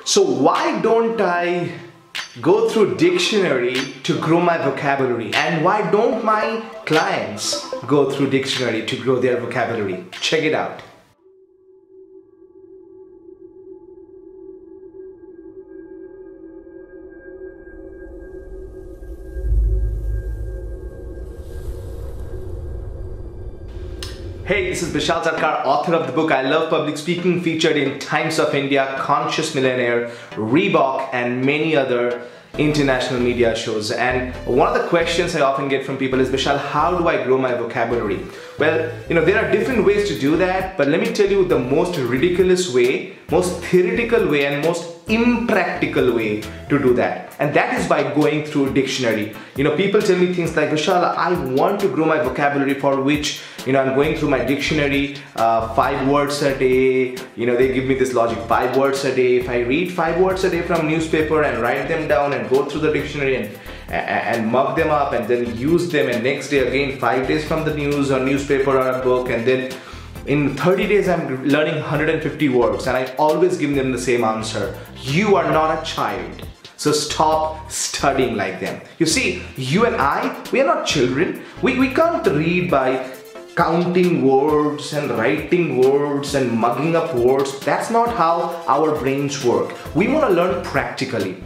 So why don't I go through dictionary to grow my vocabulary? And why don't my clients go through dictionary to grow their vocabulary? Check it out. Hey, this is Bishal Sarkar, author of the book I Love Public Speaking, featured in Times of India, Conscious Millionaire, Reebok, and many other international media shows. And one of the questions I often get from people is, Bishal, how do I grow my vocabulary? Well, there are different ways to do that, but let me tell you the most ridiculous way, most theoretical way, and most impractical way to do that. And that is by going through a dictionary. People tell me things like, Vishal, I want to grow my vocabulary, for which, I'm going through my dictionary, 5 words a day. They give me this logic, 5 words a day. If I read 5 words a day from newspaper and write them down and go through the dictionary and mug them up and then use them, and next day again 5 days from the news or newspaper or a book, and then in 30 days I'm learning 150 words, and I always give them the same answer. You are not a child, so stop studying like them. You see, you and I, we are not children. We can't read by counting words and writing words and mugging up words. That's not how our brains work. We want to learn practically.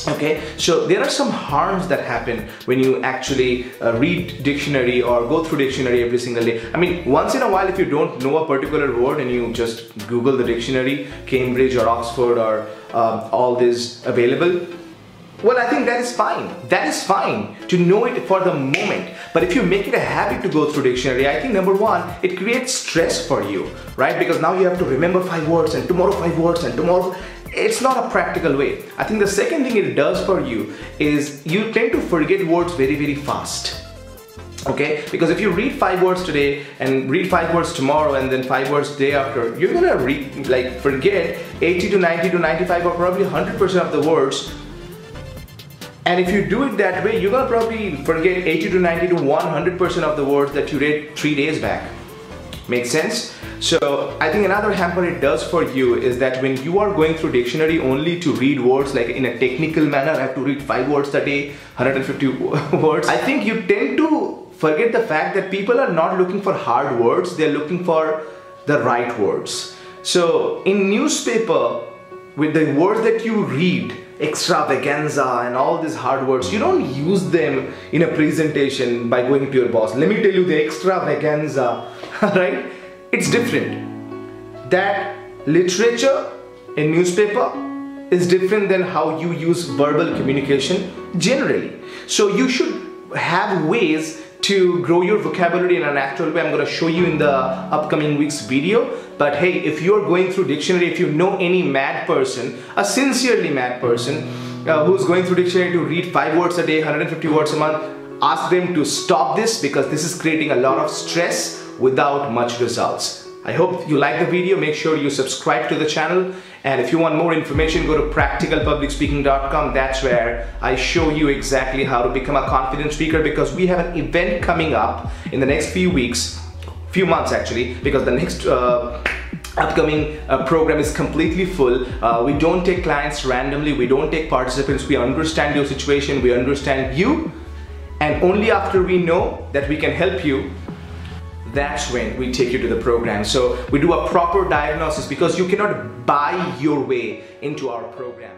Okay, so there are some harms that happen when you actually read dictionary or go through dictionary every single day. I mean, once in a while, if you don't know a particular word and you just Google the dictionary, Cambridge or Oxford or all this available, well, I think that is fine. That is fine to know it for the moment. But if you make it a habit to go through dictionary, I think number one, it creates stress for you, right? Because now you have to remember 5 words and tomorrow 5 words and tomorrow. It's not a practical way. I think the second thing it does for you is you tend to forget words very, very fast. Okay, because if you read 5 words today and read 5 words tomorrow and then 5 words day after, you're gonna forget 80 to 90 to 95 or probably 100% of the words. And if you do it that way, you're gonna probably forget 80 to 90 to 100% of the words that you read 3 days back. Make sense? So I think another hamper it does for you is that when you are going through dictionary only to read words like in a technical manner, I have to read 5 words a day, 150 words. I think you tend to forget the fact that people are not looking for hard words, they're looking for the right words. So in newspaper, with the words that you read, extravaganza and all these hard words, you don't use them in a presentation by going to your boss. Let me tell you the extravaganza, right? It's different. That literature in newspaper is different than how you use verbal communication generally. So you should have ways to grow your vocabulary in a natural way. I'm going to show you in the upcoming week's video. But hey, if you're going through dictionary, if you know any mad person, a sincerely mad person who's going through dictionary to read 5 words a day, 150 words a month, ask them to stop this, because this is creating a lot of stress without much results. I hope you like the video. Make sure you subscribe to the channel. And if you want more information, go to practicalpublicspeaking.com. That's where I show you exactly how to become a confident speaker, because we have an event coming up in the next few weeks, few months actually, because the next upcoming program is completely full. We don't take clients randomly. We don't take participants. We understand your situation. We understand you. And only after we know that we can help you, that's when we take you to the program. So we do a proper diagnosis, because you cannot buy your way into our program.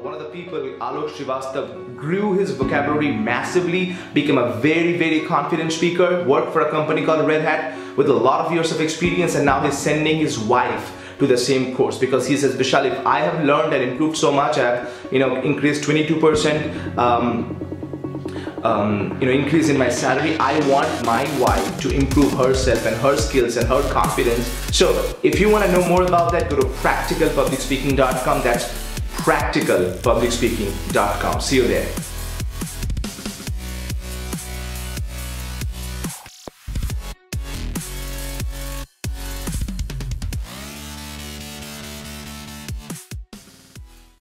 One of the people, Alok Srivastav, grew his vocabulary massively, became a very, very confident speaker, worked for a company called Red Hat with a lot of years of experience, and now he's sending his wife to the same course, because he says, Vishal, if I have learned and improved so much, I've increased 22%, increase in my salary. I want my wife to improve herself and her skills and her confidence. So if you want to know more about that, go to practicalpublicspeaking.com. That's practicalpublicspeaking.com. See you there.